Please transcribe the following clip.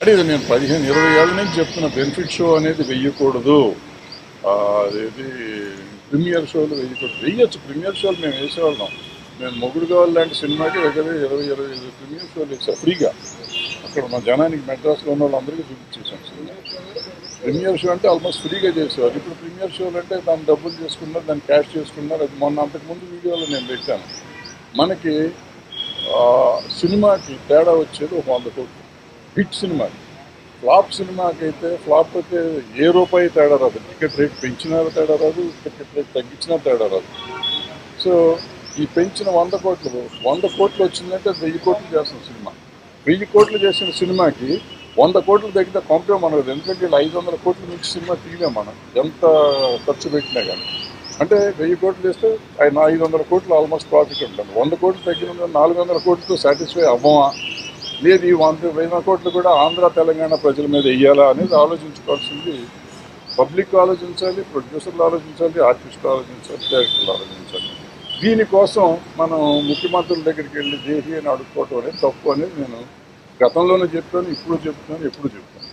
అంటే ఇది నేను 15-20 ఏళ్ళ నుంచి చెప్తున్న బెనిఫిట్ షో అనేది వెయ్యకూడదు. అదేది ప్రీమియర్ షోలు వెయ్యొచ్చు. ప్రీమియర్ షోలు మేము వేసేవాళ్ళం. నేను మొగుడు కావాలి లాంటి సినిమాకి దగ్గర 20-25 ప్రీమియర్ షోలు వేసా ఫ్రీగా. అక్కడ మా జనానికి మెడ్రాస్లో ఉన్న వాళ్ళందరికీ చూపించేసాం సినిమా. ప్రీమియర్ షో అంటే ఆల్మోస్ట్ ఫ్రీగా చేసేవారు. ఇప్పుడు ప్రీమియర్ షోలు అంటే దాన్ని డబ్బులు చేసుకున్నారు, దాన్ని క్యాష్ చేసుకున్నారు. అది మొన్న అంతకుముందు వీడియోలో నేను పెట్టాను. మనకి సినిమాకి తేడా వచ్చేది ఒక 100 కోట్లు. హిట్ సినిమాకి. ఫ్లాప్ అయితే ఏ రూపాయి తేడా రాదు. టికెట్ రేట్ పెంచినా తేడా రాదు, టికెట్ రేట్ తగ్గించినా తేడా రాదు. సో ఈ పెంచిన 100 కోట్లు వచ్చిందంటే 1000 కోట్లు చేస్తున్న సినిమా. 1000 కోట్లు చేసిన సినిమాకి 100 కోట్లు తగ్గితే కొంపే మనకు. ఎందుకంటే 500 కోట్లు నుంచి సినిమా తీయలేం మనం, ఎంత ఖర్చు పెట్టినా కానీ. అంటే 1000 కోట్లు చేస్తే 500 కోట్లు ఆల్మోస్ట్ ప్రాఫిట్ ఉంటుంది. 100 కోట్లు తగ్గిన 400 కోట్లతో సాటిస్ఫై అవ్వమా, లేదు ఈ 100 కోట్లు కూడా ఆంధ్ర తెలంగాణ ప్రజల మీద వెయ్యాలా అనేది ఆలోచించుకోవాల్సింది పబ్లిక్ ఆలోచించాలి, ప్రొడ్యూసర్లు ఆలోచించాలి, ఆర్టిస్టులు ఆలోచించాలి, డైరెక్టర్లు ఆలోచించాలి. దీనికోసం మనం ముఖ్యమంత్రుల దగ్గరికి వెళ్ళి దేహి అని అడుక్కోవటం అనేది తప్పు అనేది నేను గతంలోనే చెప్పాను, ఇప్పుడు చెప్తున్నాను, ఎప్పుడు చెప్తాను.